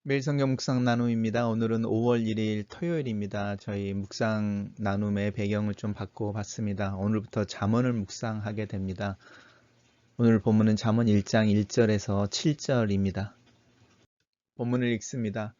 매일 성경 묵상 나눔입니다. 오늘은 5월 1일 토요일입니다. 저희 묵상 나눔의 배경을 좀 바꿔봤습니다. 오늘부터 잠언을 묵상하게 됩니다. 오늘 본문은 잠언 1장 1절에서 7절입니다. 본문을 읽습니다.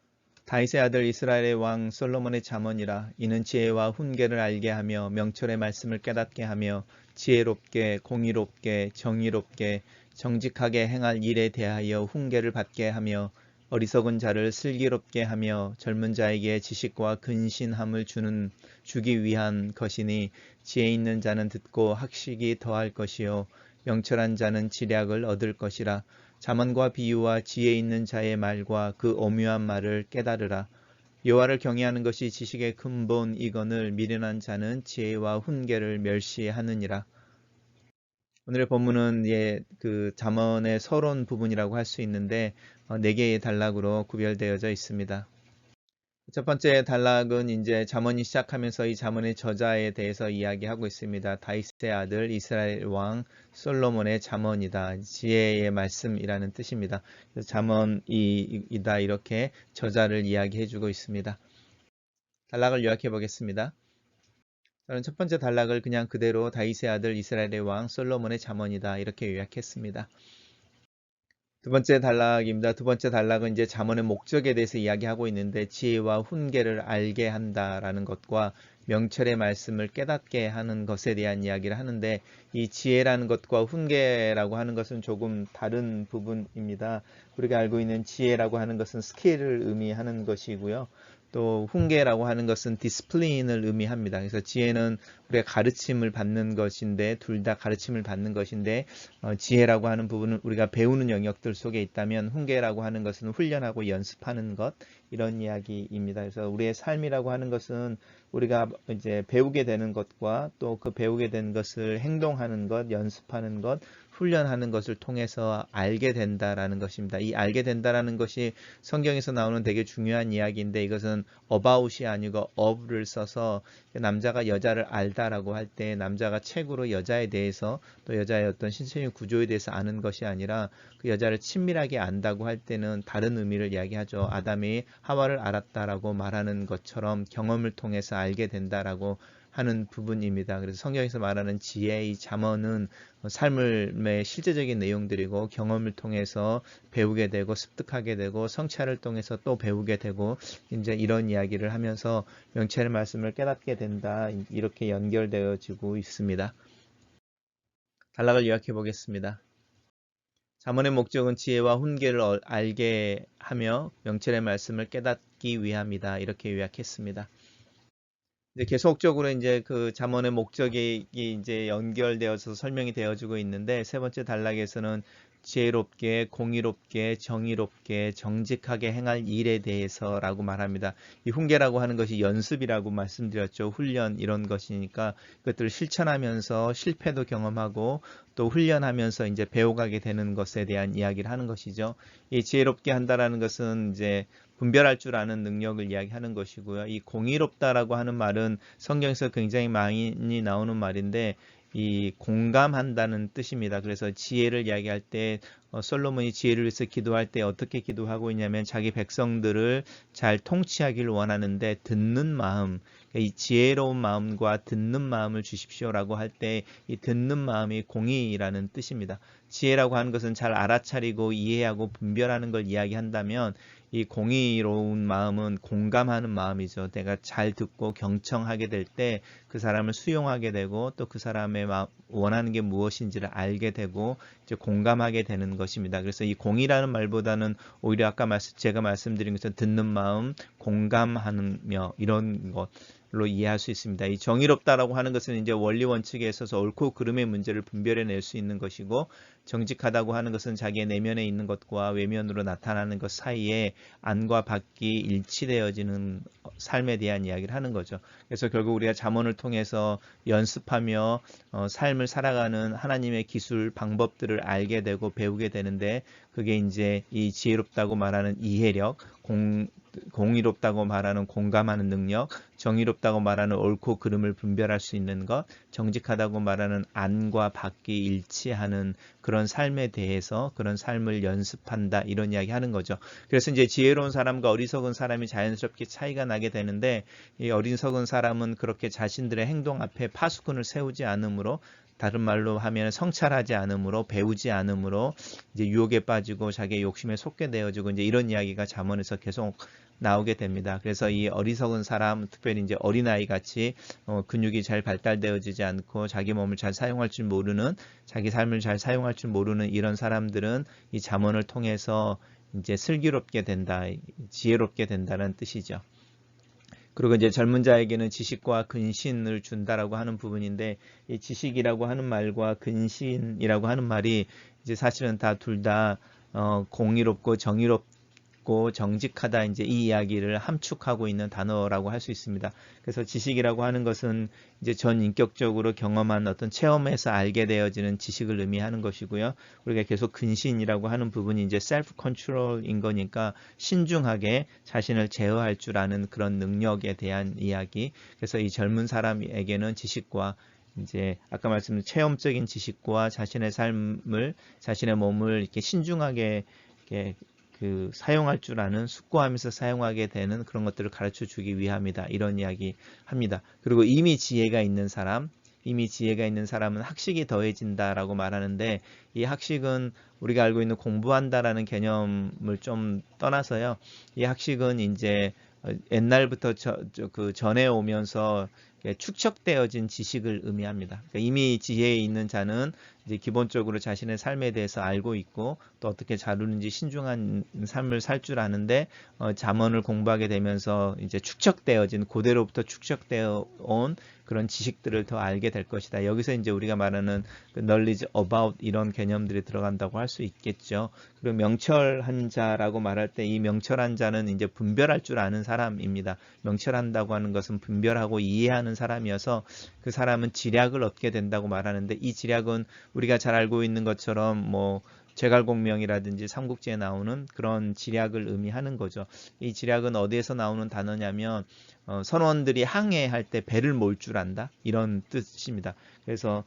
다윗의 아들 이스라엘의 왕 솔로몬의 잠언이라. 이는 지혜와 훈계를 알게 하며 명철의 말씀을 깨닫게 하며 지혜롭게 공의롭게 정의롭게 정직하게 행할 일에 대하여 훈계를 받게 하며 어리석은 자를 슬기롭게 하며 젊은 자에게 지식과 근신함을 주기 위한 것이니 지혜 있는 자는 듣고 학식이 더할 것이요 명철한 자는 지략을 얻을 것이라. 잠언과 비유와 지혜 있는 자의 말과 그 오묘한 말을 깨달으라. 여호와를 경외하는 것이 지식의 근본이거늘 미련한 자는 지혜와 훈계를 멸시하느니라. 오늘의 본문은 그 잠언의 서론 부분이라고 할 수 있는데 네 개의 단락으로 구별되어져 있습니다. 첫 번째 단락은 이제 잠언이 시작하면서 이 잠언의 저자에 대해서 이야기하고 있습니다. 다윗의 아들 이스라엘 왕 솔로몬의 잠언이다. 지혜의 말씀이라는 뜻입니다. 잠언이다 이렇게 저자를 이야기해주고 있습니다. 단락을 요약해 보겠습니다. 저는 첫 번째 단락을 그냥 그대로 다윗의 아들 이스라엘의 왕 솔로몬의 잠언이다 이렇게 요약했습니다. 두 번째 단락입니다. 두 번째 단락은 이제 잠언의 목적에 대해서 이야기하고 있는데 지혜와 훈계를 알게 한다라는 것과 명철의 말씀을 깨닫게 하는 것에 대한 이야기를 하는데 이 지혜라는 것과 훈계라고 하는 것은 조금 다른 부분입니다. 우리가 알고 있는 지혜라고 하는 것은 스킬을 의미하는 것이고요. 또 훈계라고 하는 것은 디스플린을 의미합니다. 그래서 지혜는 우리가 가르침을 받는 것인데 둘 다 가르침을 받는 것인데 지혜라고 하는 부분은 우리가 배우는 영역들 속에 있다면 훈계라고 하는 것은 훈련하고 연습하는 것 이런 이야기입니다. 그래서 우리의 삶이라고 하는 것은 우리가 이제 배우게 되는 것과 또 그 배우게 된 것을 행동하는 것, 연습하는 것, 훈련하는 것을 통해서 알게 된다라는 것입니다. 이 알게 된다라는 것이 성경에서 나오는 되게 중요한 이야기인데 이것은 about이 아니고 of를 써서 남자가 여자를 알다라고 할 때 남자가 책으로 여자에 대해서 또 여자의 어떤 신체적 구조에 대해서 아는 것이 아니라 그 여자를 친밀하게 안다고 할 때는 다른 의미를 이야기하죠. 아담이 하와를 알았다라고 말하는 것처럼 경험을 통해서 알게 된다라고 하는 부분입니다. 그래서 성경에서 말하는 지혜의 잠언은 삶의 실제적인 내용들이고 경험을 통해서 배우게 되고 습득하게 되고 성찰을 통해서 또 배우게 되고 이제 이런 이야기를 하면서 명철의 말씀을 깨닫게 된다 이렇게 연결되어지고 있습니다. 단락을 요약해 보겠습니다. 잠언의 목적은 지혜와 훈계를 알게 하며 명철의 말씀을 깨닫기 위함이다 이렇게 요약했습니다. 이제 계속적으로 이제 그 잠언의 목적이 이제 연결되어서 설명이 되어지고 있는데 세 번째 단락에서는 지혜롭게, 공의롭게, 정의롭게, 정직하게 행할 일에 대해서라고 말합니다. 이 훈계라고 하는 것이 연습이라고 말씀드렸죠. 훈련 이런 것이니까 그것들을 실천하면서 실패도 경험하고 또 훈련하면서 이제 배워가게 되는 것에 대한 이야기를 하는 것이죠. 이 지혜롭게 한다라는 것은 이제 분별할 줄 아는 능력을 이야기하는 것이고요. 이 공의롭다라고 하는 말은 성경에서 굉장히 많이 나오는 말인데 이 공감한다는 뜻입니다. 그래서 지혜를 이야기할 때 솔로몬이 지혜를 위해서 기도할 때 어떻게 기도하고 있냐면 자기 백성들을 잘 통치하기를 원하는데 듣는 마음, 이 지혜로운 마음과 듣는 마음을 주십시오라고 할 때 이 듣는 마음이 공의라는 뜻입니다. 지혜라고 하는 것은 잘 알아차리고 이해하고 분별하는 걸 이야기한다면 이 공의로운 마음은 공감하는 마음이죠. 내가 잘 듣고 경청하게 될 때 그 사람을 수용하게 되고 또 그 사람의 원하는 게 무엇인지를 알게 되고 이제 공감하게 되는 것입니다. 그래서 이 공의라는 말보다는 오히려 아까 제가 말씀드린 것처럼 듣는 마음, 공감하며 이런 것로 이해할 수 있습니다. 이 정의롭다라고 하는 것은 이제 원리 원칙에 있어서 옳고 그름의 문제를 분별해낼 수 있는 것이고 정직하다고 하는 것은 자기의 내면에 있는 것과 외면으로 나타나는 것 사이에 안과 밖이 일치되어지는 삶에 대한 이야기를 하는 거죠. 그래서 결국 우리가 잠언을 통해서 연습하며 삶을 살아가는 하나님의 기술, 방법들을 알게 되고 배우게 되는데 그게 이제 이 지혜롭다고 말하는 이해력, 공의롭다고 말하는 공감하는 능력, 정의롭다고 말하는 옳고 그름을 분별할 수 있는 것, 정직하다고 말하는 안과 밖이 일치하는 그런 삶에 대해서 그런 삶을 연습한다 이런 이야기 하는 거죠. 그래서 이제 지혜로운 사람과 어리석은 사람이 자연스럽게 차이가 나게 되는데 이 어리석은 사람은 그렇게 자신들의 행동 앞에 파수꾼을 세우지 않으므로 다른 말로 하면 성찰하지 않으므로 배우지 않으므로 이제 유혹에 빠지고 자기의 욕심에 속게 되어지고 이제 이런 이야기가 잠언에서 계속 나오게 됩니다. 그래서 이 어리석은 사람, 특별히 이제 어린아이 같이 근육이 잘 발달되어지지 않고 자기 몸을 잘 사용할 줄 모르는 자기 삶을 잘 사용할 줄 모르는 이런 사람들은 이 잠언을 통해서 이제 슬기롭게 된다, 지혜롭게 된다는 뜻이죠. 그리고 이제 젊은 자에게는 지식과 근신을 준다라고 하는 부분인데 이 지식이라고 하는 말과 근신이라고 하는 말이 이제 사실은 다 둘 다 공의롭고 정의롭고 정직하다 이제 이 이야기를 함축하고 있는 단어라고 할 수 있습니다. 그래서 지식이라고 하는 것은 이제 전 인격적으로 경험한 어떤 체험에서 알게 되어지는 지식을 의미하는 것이고요. 우리가 계속 근신이라고 하는 부분이 이제 셀프 컨트롤인 거니까 신중하게 자신을 제어할 줄 아는 그런 능력에 대한 이야기. 그래서 이 젊은 사람에게는 지식과 이제 아까 말씀드린 체험적인 지식과 자신의 삶을 자신의 몸을 이렇게 신중하게 이렇게 사용할 줄 아는 숙고하면서 사용하게 되는 그런 것들을 가르쳐 주기 위함이다. 이런 이야기 합니다. 그리고 이미 지혜가 있는 사람은 학식이 더해진다라고 말하는데 이 학식은 우리가 알고 있는 공부한다라는 개념을 좀 떠나서요. 이 학식은 이제 옛날부터 그 전해 오면서 축적되어진 지식을 의미합니다. 그러니까 이미 지혜에 있는 자는 이제 기본적으로 자신의 삶에 대해서 알고 있고 또 어떻게 자르는지 신중한 삶을 살 줄 아는데 잠언을 공부하게 되면서 이제 축적되어진 고대로부터 축적되어 온 그런 지식들을 더 알게 될 것이다. 여기서 이제 우리가 말하는 그 knowledge about 이런 개념들이 들어간다고 할 수 있겠죠. 그리고 명철한 자라고 말할 때 이 명철한 자는 이제 분별할 줄 아는 사람입니다. 명철한다고 하는 것은 분별하고 이해하는 사람이어서 그 사람은 지략을 얻게 된다고 말하는데 이 지략은 우리가 잘 알고 있는 것처럼 뭐 제갈공명이라든지 삼국지에 나오는 그런 지략을 의미하는 거죠. 이 지략은 어디에서 나오는 단어냐면 선원들이 항해할 때 배를 몰 줄 안다 이런 뜻입니다. 그래서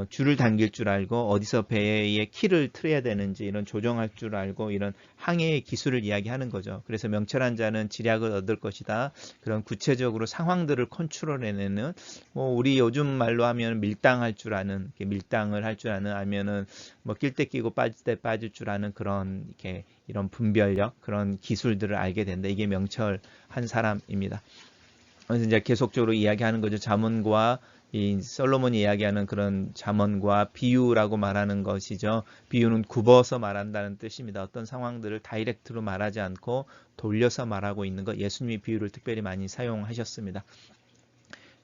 줄을 당길 줄 알고 어디서 배의 키를 틀어야 되는지 이런 조정할 줄 알고 이런 항해의 기술을 이야기하는 거죠. 그래서 명철한 자는 지략을 얻을 것이다. 그런 구체적으로 상황들을 컨트롤해내는 뭐 우리 요즘 말로 하면 밀당할 줄 아는 밀당을 할 줄 아는 아니면은 뭐 낄 때 끼고 빠질 때 빠질 줄 아는 그런 이렇게 이런 분별력 그런 기술들을 알게 된다. 이게 명철한 사람입니다. 그래서 이제 계속적으로 이야기하는 거죠. 잠언과 이 솔로몬이 이야기하는 그런 잠언과 비유라고 말하는 것이죠. 비유는 굽어서 말한다는 뜻입니다. 어떤 상황들을 다이렉트로 말하지 않고 돌려서 말하고 있는 것. 예수님이 비유를 특별히 많이 사용하셨습니다.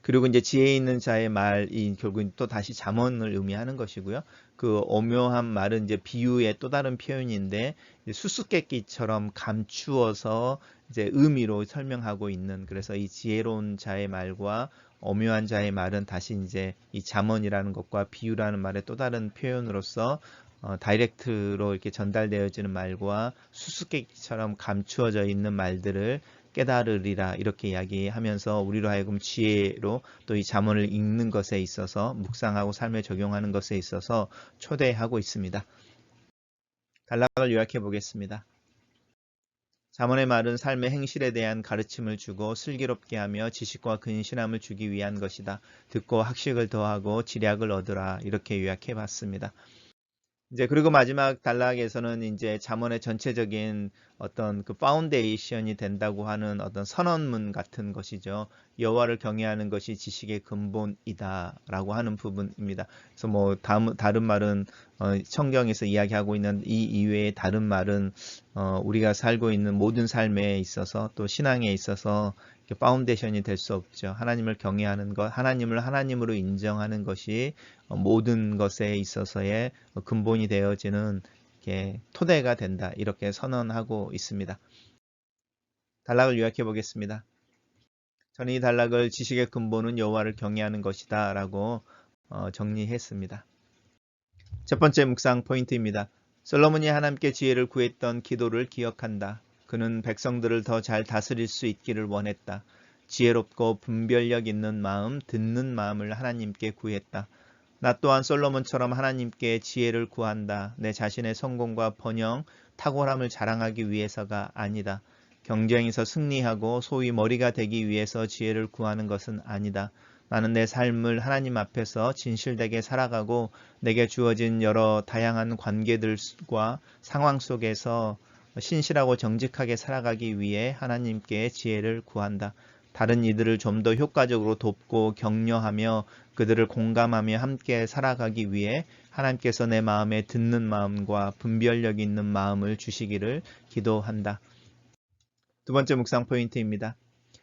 그리고 이제 지혜 있는 자의 말이 결국 또 다시 잠언을 의미하는 것이고요. 그 오묘한 말은 이제 비유의 또 다른 표현인데 수수께끼처럼 감추어서 이제 의미로 설명하고 있는 그래서 이 지혜로운 자의 말과 오묘한 자의 말은 다시 이제 이 잠언이라는 것과 비유라는 말의 또 다른 표현으로서 다이렉트로 이렇게 전달되어지는 말과 수수께끼처럼 감추어져 있는 말들을 깨달으리라 이렇게 이야기하면서 우리로 하여금 지혜로 또 이 잠언을 읽는 것에 있어서 묵상하고 삶에 적용하는 것에 있어서 초대하고 있습니다. 단락을 요약해 보겠습니다. 잠언의 말은 삶의 행실에 대한 가르침을 주고 슬기롭게 하며 지식과 근신함을 주기 위한 것이다. 듣고 학식을 더하고 지략을 얻으라 이렇게 요약해 봤습니다. 이제 그리고 마지막 단락에서는 이제 잠언의 전체적인 어떤 그 파운데이션이 된다고 하는 어떤 선언문 같은 것이죠. 여호와를 경외하는 것이 지식의 근본이다라고 하는 부분입니다. 그래서 뭐 다른 말은 성경에서 이야기하고 있는 이 이외의 다른 말은 우리가 살고 있는 모든 삶에 있어서 또 신앙에 있어서 파운데이션이 될 수 없죠. 하나님을 경외하는 것, 하나님을 하나님으로 인정하는 것이 모든 것에 있어서의 근본이 되어지는 토대가 된다. 이렇게 선언하고 있습니다. 단락을 요약해 보겠습니다. 저는 이 단락을 지식의 근본은 여호와를 경외하는 것이다 라고 정리했습니다. 첫 번째 묵상 포인트입니다. 솔로몬이 하나님께 지혜를 구했던 기도를 기억한다. 그는 백성들을 더 잘 다스릴 수 있기를 원했다. 지혜롭고 분별력 있는 마음, 듣는 마음을 하나님께 구했다. 나 또한 솔로몬처럼 하나님께 지혜를 구한다. 내 자신의 성공과 번영, 탁월함을 자랑하기 위해서가 아니다. 경쟁에서 승리하고 소위 머리가 되기 위해서 지혜를 구하는 것은 아니다. 나는 내 삶을 하나님 앞에서 진실되게 살아가고 내게 주어진 여러 다양한 관계들과 상황 속에서 신실하고 정직하게 살아가기 위해 하나님께 지혜를 구한다. 다른 이들을 좀 더 효과적으로 돕고 격려하며 그들을 공감하며 함께 살아가기 위해 하나님께서 내 마음에 듣는 마음과 분별력 있는 마음을 주시기를 기도한다. 두 번째 묵상 포인트입니다.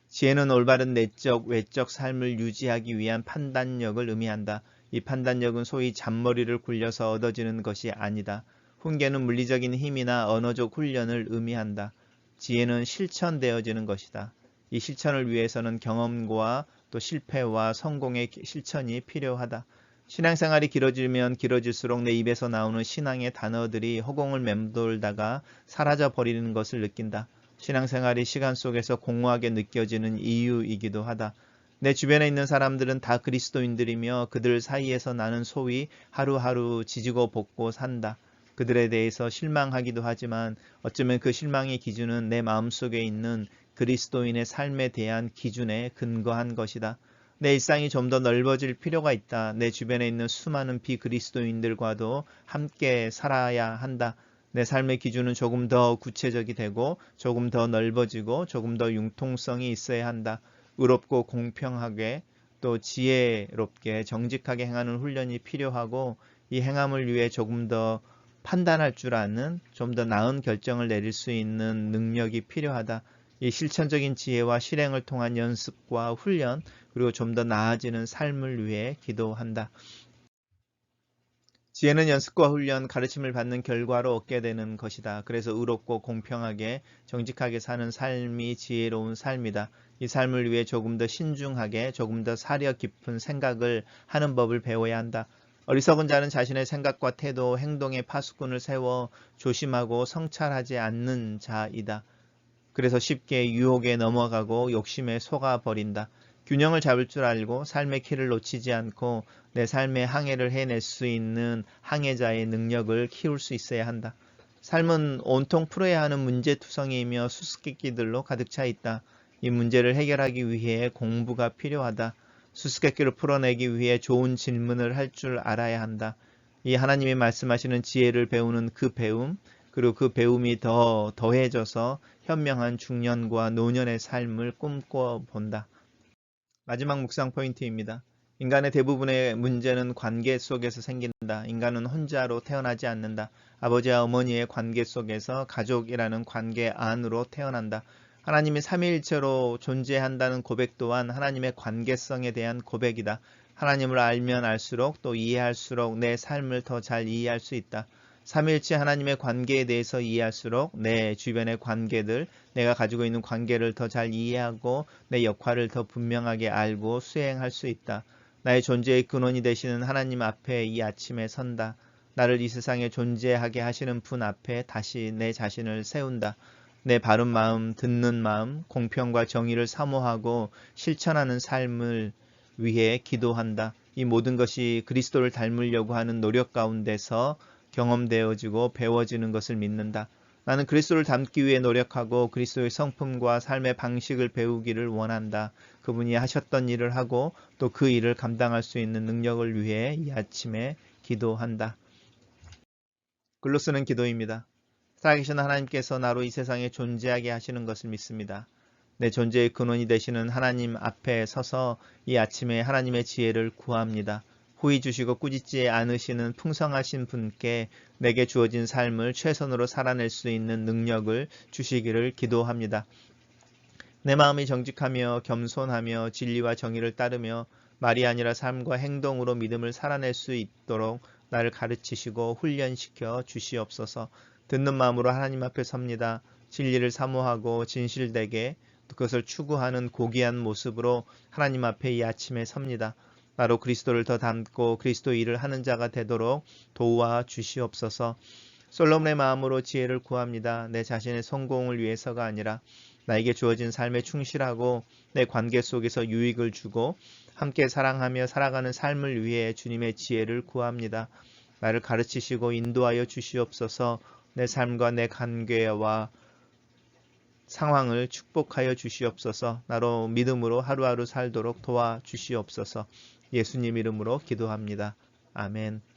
지혜는 올바른 내적, 외적 삶을 유지하기 위한 판단력을 의미한다. 이 판단력은 소위 잔머리를 굴려서 얻어지는 것이 아니다. 훈계는 물리적인 힘이나 언어적 훈련을 의미한다. 지혜는 실천되어지는 것이다. 이 실천을 위해서는 경험과 또 실패와 성공의 실천이 필요하다. 신앙생활이 길어지면 길어질수록 내 입에서 나오는 신앙의 단어들이 허공을 맴돌다가 사라져 버리는 것을 느낀다. 신앙생활이 시간 속에서 공허하게 느껴지는 이유이기도 하다. 내 주변에 있는 사람들은 다 그리스도인들이며 그들 사이에서 나는 소위 하루하루 지지고 볶고 산다. 그들에 대해서 실망하기도 하지만 어쩌면 그 실망의 기준은 내 마음속에 있는 그리스도인의 삶에 대한 기준에 근거한 것이다. 내 일상이 좀 더 넓어질 필요가 있다. 내 주변에 있는 수많은 비그리스도인들과도 함께 살아야 한다. 내 삶의 기준은 조금 더 구체적이 되고 조금 더 넓어지고 조금 더 융통성이 있어야 한다. 의롭고 공평하게 또 지혜롭게 정직하게 행하는 훈련이 필요하고 이 행함을 위해 조금 더 판단할 줄 아는 좀 더 나은 결정을 내릴 수 있는 능력이 필요하다. 이 실천적인 지혜와 실행을 통한 연습과 훈련 그리고 좀 더 나아지는 삶을 위해 기도한다. 지혜는 연습과 훈련, 가르침을 받는 결과로 얻게 되는 것이다. 그래서 의롭고 공평하게 정직하게 사는 삶이 지혜로운 삶이다. 이 삶을 위해 조금 더 신중하게 조금 더 사려 깊은 생각을 하는 법을 배워야 한다. 어리석은 자는 자신의 생각과 태도, 행동에 파수꾼을 세워 조심하고 성찰하지 않는 자이다. 그래서 쉽게 유혹에 넘어가고 욕심에 속아버린다. 균형을 잡을 줄 알고 삶의 키를 놓치지 않고 내 삶의 항해를 해낼 수 있는 항해자의 능력을 키울 수 있어야 한다. 삶은 온통 풀어야 하는 문제투성이이며 수수께끼들로 가득 차 있다. 이 문제를 해결하기 위해 공부가 필요하다. 수수께끼를 풀어내기 위해 좋은 질문을 할 줄 알아야 한다. 이 하나님이 말씀하시는 지혜를 배우는 그 배움, 그리고 그 배움이 더 더해져서 현명한 중년과 노년의 삶을 꿈꿔본다. 마지막 묵상 포인트입니다. 인간의 대부분의 문제는 관계 속에서 생긴다. 인간은 혼자로 태어나지 않는다. 아버지와 어머니의 관계 속에서 가족이라는 관계 안으로 태어난다. 하나님이 삼위일체로 존재한다는 고백 또한 하나님의 관계성에 대한 고백이다. 하나님을 알면 알수록 또 이해할수록 내 삶을 더 잘 이해할 수 있다. 삼위일체 하나님의 관계에 대해서 이해할수록 내 주변의 관계들, 내가 가지고 있는 관계를 더 잘 이해하고 내 역할을 더 분명하게 알고 수행할 수 있다. 나의 존재의 근원이 되시는 하나님 앞에 이 아침에 선다. 나를 이 세상에 존재하게 하시는 분 앞에 다시 내 자신을 세운다. 내 바른 마음, 듣는 마음, 공평과 정의를 사모하고 실천하는 삶을 위해 기도한다. 이 모든 것이 그리스도를 닮으려고 하는 노력 가운데서 경험되어지고 배워지는 것을 믿는다. 나는 그리스도를 닮기 위해 노력하고 그리스도의 성품과 삶의 방식을 배우기를 원한다. 그분이 하셨던 일을 하고 또 그 일을 감당할 수 있는 능력을 위해 이 아침에 기도한다. 글로 쓰는 기도입니다. 살아계신 하나님께서 나로 이 세상에 존재하게 하시는 것을 믿습니다. 내 존재의 근원이 되시는 하나님 앞에 서서 이 아침에 하나님의 지혜를 구합니다. 후히 주시고 꾸짖지 않으시는 풍성하신 분께 내게 주어진 삶을 최선으로 살아낼 수 있는 능력을 주시기를 기도합니다. 내 마음이 정직하며 겸손하며 진리와 정의를 따르며 말이 아니라 삶과 행동으로 믿음을 살아낼 수 있도록 나를 가르치시고 훈련시켜 주시옵소서. 듣는 마음으로 하나님 앞에 섭니다. 진리를 사모하고 진실되게 그것을 추구하는 고귀한 모습으로 하나님 앞에 이 아침에 섭니다. 나로 그리스도를 더 닮고 그리스도 일을 하는 자가 되도록 도와 주시옵소서. 솔로몬의 마음으로 지혜를 구합니다. 내 자신의 성공을 위해서가 아니라 나에게 주어진 삶에 충실하고 내 관계 속에서 유익을 주고 함께 사랑하며 살아가는 삶을 위해 주님의 지혜를 구합니다. 나를 가르치시고 인도하여 주시옵소서. 내 삶과 내 관계와 상황을 축복하여 주시옵소서. 나로 믿음으로 하루하루 살도록 도와주시옵소서. 예수님 이름으로 기도합니다. 아멘.